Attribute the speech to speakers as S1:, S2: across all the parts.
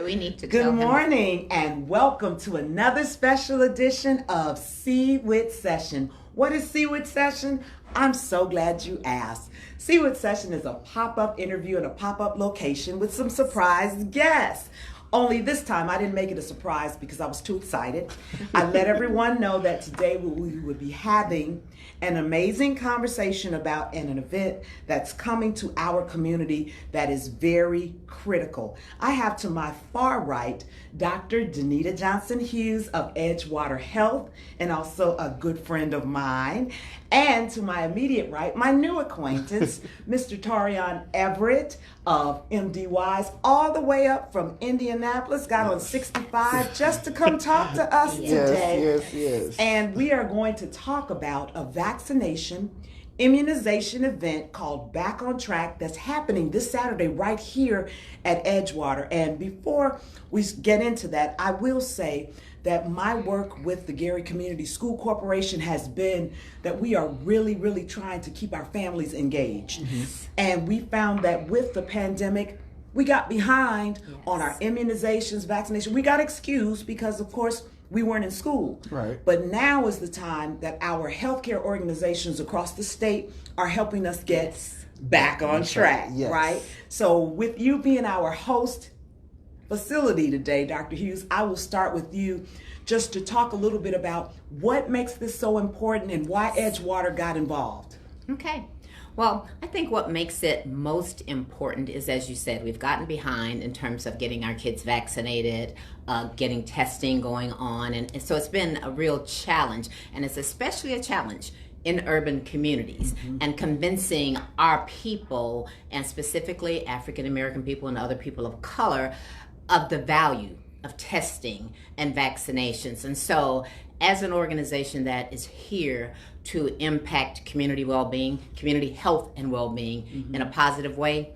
S1: we need to
S2: Good
S1: tell him?
S2: morning and welcome to another special edition of CWIT Session. What is CWIT Session? I'm so glad you asked. CWIT Session is a pop-up interview in a pop-up location with some surprise guests. Only this time I didn't make it a surprise because I was too excited. I let everyone know that today we would be having an amazing conversation about an event that's coming to our community that is very critical. I have to my far right Dr. Danita Johnson-Hughes of Edgewater Health, and also a good friend of mine. And to my immediate right, my new acquaintance, Mr. Torriaun Everett of MDwise, all the way up from Indianapolis, got on 65 just to come talk to us today.
S3: Yes.
S2: And we are going to talk about a vaccination immunization event called Back on Track that's happening this Saturday right here at Edgewater. And before we get into that, I will say that my work with the Gary Community School Corporation has been that we are really trying to keep our families engaged. And we found that with the pandemic, we got behind on our immunizations, vaccination. We got excused because, of course, we weren't in school.
S3: Right.
S2: But now is the time that our healthcare organizations across the state are helping us get back on track, right? So with you being our host facility today, Dr. Hughes, I will start with you just to talk a little bit about what makes this so important and why Edgewater got involved.
S1: Okay. Well, I think what makes it most important is, as you said, we've gotten behind in terms of getting our kids vaccinated, getting testing going on. And so it's been a real challenge. And it's especially a challenge in urban communities and convincing our people, and specifically African American people and other people of color, of the value of testing and vaccinations. And so as an organization that is here to impact community well-being, community health and well-being in a positive way,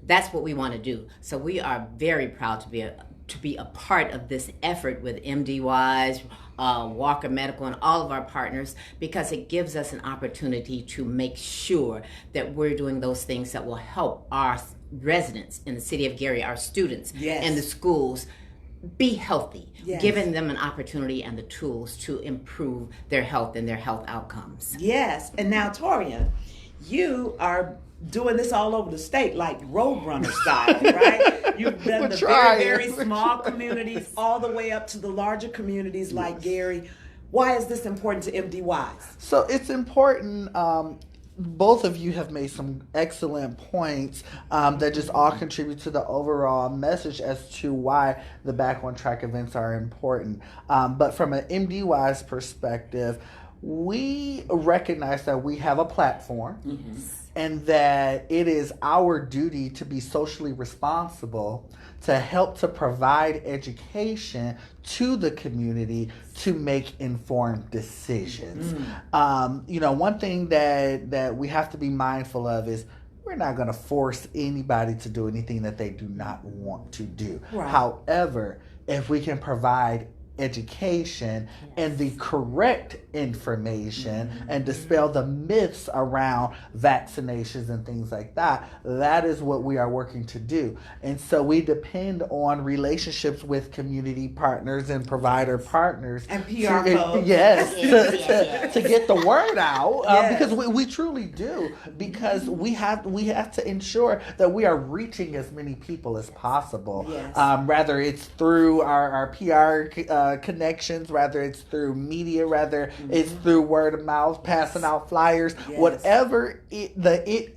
S1: that's what we want to do. So we are very proud to be a part of this effort with MDwise, Walker Medical, and all of our partners, because it gives us an opportunity to make sure that we're doing those things that will help our residents in the city of Gary, our students in the schools, be healthy, giving them an opportunity and the tools to improve their health and their health outcomes.
S2: Yes, and now Torriaun, you are doing this all over the state like Roadrunner style, right? You've done the very small communities all the way up to the larger communities like Gary. Why is this important to MDwise?
S3: So it's important. Both of you have made some excellent points that just all contribute to the overall message as to why the Back on Track events are important. But from an MDwise perspective, we recognize that we have a platform and that it is our duty to be socially responsible to help to provide education to the community to make informed decisions. One thing that we have to be mindful of is we're not going to force anybody to do anything that they do not want to do.
S2: Right.
S3: However, if we can provide education and the correct information and dispel the myths around vaccinations and things like that, that is what we are working to do. And so we depend on relationships with community partners and provider partners
S2: and PR folks.
S3: To get the word out, because we truly do, because we have to ensure that we are reaching as many people as possible, rather it's through our PR connections, rather it's through media, rather it's through word of mouth, passing out flyers, whatever it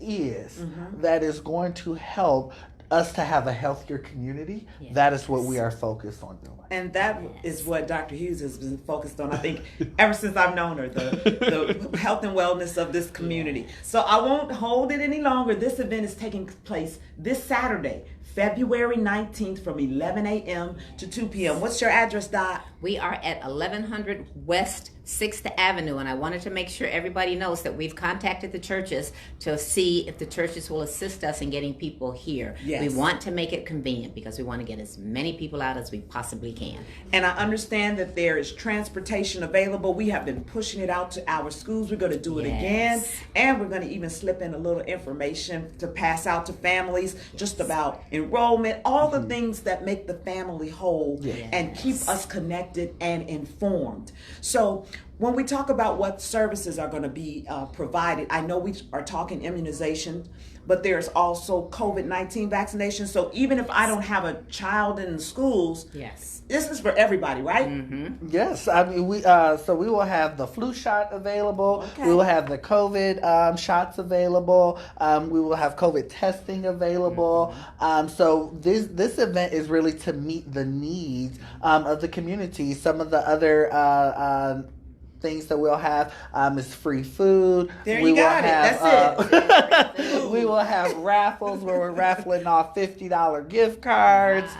S3: is that is going to help us to have a healthier community. That is what we are focused on doing.
S2: And that is what Dr. Hughes has been focused on, I think, ever since I've known her, the health and wellness of this community. So I won't hold it any longer. This event is taking place this Saturday, February 19th from 11 a.m. to 2 p.m. What's your address, Doc?
S1: We are at 1100 West 6th Avenue, and I wanted to make sure everybody knows that we've contacted the churches to see if the churches will assist us in getting people here.
S2: Yes.
S1: We want to make it convenient because we want to get as many people out as we possibly can.
S2: And I understand that there is transportation available. We have been pushing it out to our schools. We're going to do it again. And we're going to even slip in a little information to pass out to families just about enrollment, all the things that make the family whole and keep us connected and informed. So when we talk about what services are going to be provided, I know we are talking immunization, but there's also COVID-19 vaccination. So even if I don't have a child in the schools, this is for everybody, right?
S3: Mm-hmm. Yes, I mean we will have the flu shot available. Okay. We will have the COVID shots available. We will have COVID testing available. So this event is really to meet the needs of the community. Some of the other things that we'll have is free food.
S2: There you got it. That's
S3: it. We will have raffles where we're raffling off $50 gift cards.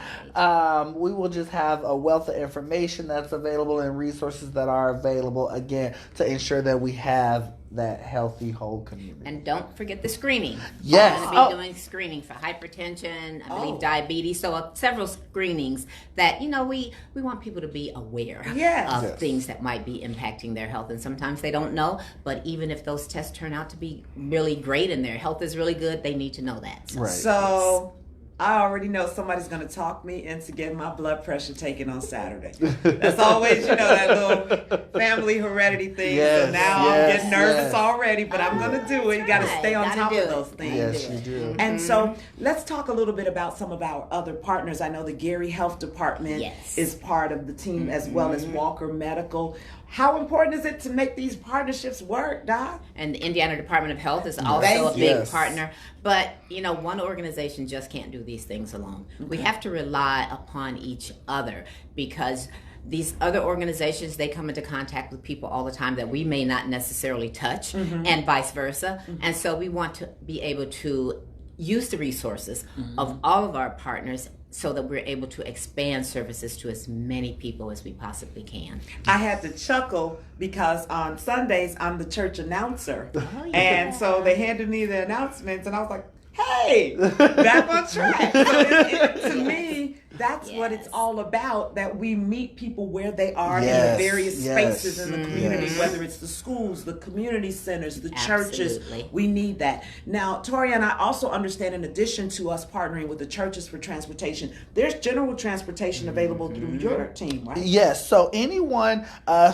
S3: We will just have a wealth of information that's available and resources that are available, again, to ensure that we have that healthy whole community.
S1: And don't forget the screening.
S3: Yes.
S1: We're going to be doing screening for hypertension, I believe diabetes, so several screenings that, we want people to be aware of things that might be impacting their health. And sometimes they don't know, but even if those tests turn out to be really great and their health is really good, they need to know that.
S2: So I already know somebody's going to talk me into getting my blood pressure taken on Saturday. That's always, that little family heredity thing. So now I'm getting nervous already, but I'm going to do it. You got to stay on top of those things.
S3: Yes, you do.
S2: And so let's talk a little bit about some of our other partners. I know the Gary Health Department is part of the team, as well as Walker Medical. How important is it to make these partnerships work, Doc?
S1: And the Indiana Department of Health is also a big partner. But, one organization just can't do these things alone. We have to rely upon each other because these other organizations, they come into contact with people all the time that we may not necessarily touch and vice versa. And so we want to be able to use the resources of all of our partners so that we're able to expand services to as many people as we possibly can.
S2: I had to chuckle because on Sundays I'm the church announcer. And so they handed me the announcements and I was like, hey, back on track. So to me, that's what it's all about, that we meet people where they are in the various spaces in the community, whether it's the schools, the community centers, the churches. We need that. Now, Torriaun, I also understand, in addition to us partnering with the churches for transportation, there's general transportation available through your team, right?
S3: Yes. So anyone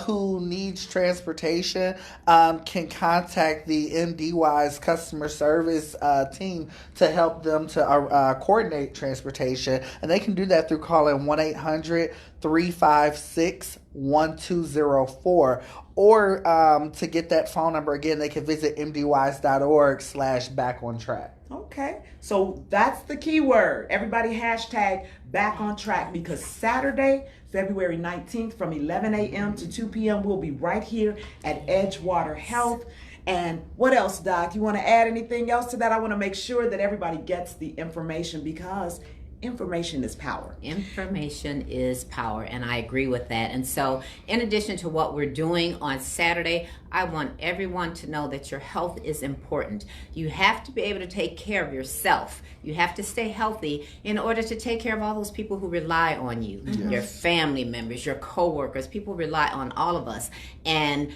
S3: who needs transportation can contact the MDwise customer service team to help them to coordinate transportation, and they can do that through calling 1-800-356-1204, or to get that phone number again, they can visit mdwise.org/backontrack.
S2: Okay, so that's the key word. Everybody hashtag back on track, because Saturday, February 19th from 11 a.m. to 2 p.m. we'll be right here at Edgewater Health. And what else, Doc? You want to add anything else to that? I want to make sure that everybody gets the information, because information is power.
S1: Information is power, and I agree with that. And so, in addition to what we're doing on Saturday, I want everyone to know that your health is important. You have to be able to take care of yourself. You have to stay healthy in order to take care of all those people who rely on you, your family members, your coworkers. People rely on all of us. And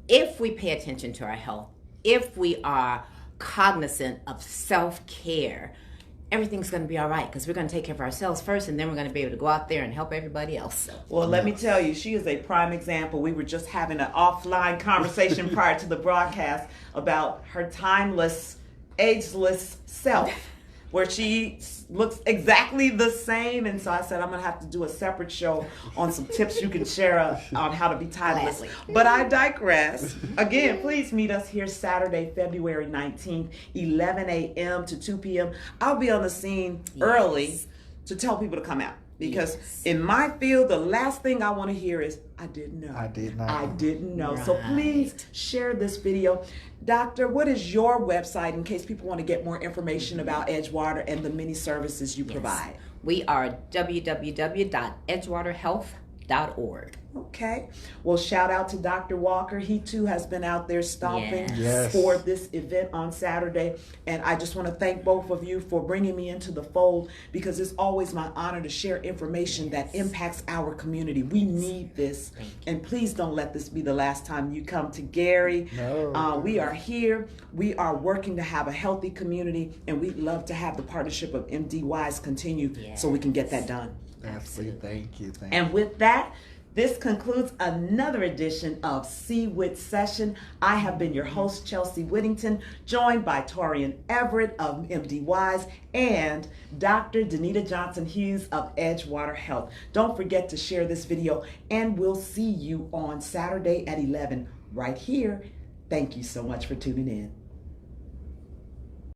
S1: if we pay attention to our health, if we are cognizant of self-care, everything's going to be all right, because we're going to take care of ourselves first, and then we're going to be able to go out there and help everybody else.
S2: Well, let me tell you, she is a prime example. We were just having an offline conversation prior to the broadcast about her timeless, ageless self, where she looks exactly the same. And so I said, I'm going to have to do a separate show on some tips you can share on how to be timeless. But I digress. Again, please meet us here Saturday, February 19th, 11 a.m. to 2 p.m. I'll be on the scene early to tell people to come out. Because in my field, the last thing I want to hear is, I didn't know.
S3: I did not.
S2: I didn't know. Right. So please share this video. Doctor, what is your website in case people want to get more information about Edgewater and the many services you provide?
S1: We are www.edgewaterhealth.com. MDwise.org.
S2: Okay. Well, shout out to Dr. Walker. He too has been out there stomping
S3: Yes.
S2: for this event on Saturday. And I just want to thank both of you for bringing me into the fold, because it's always my honor to share information that impacts our community. We need this. And please don't let this be the last time you come to Gary.
S3: No.
S2: We are here. We are working to have a healthy community, and we'd love to have the partnership of MDwise continue so we can get that done.
S3: Absolutely. Thank you.
S2: And with that, this concludes another edition of CWIT Session. I have been your host, Chelsea Whittington, joined by Torriaun Everett of MDwise and Dr. Danita Johnson-Hughes of Edgewater Health. Don't forget to share this video, and we'll see you on Saturday at 11 right here. Thank you so much for tuning in.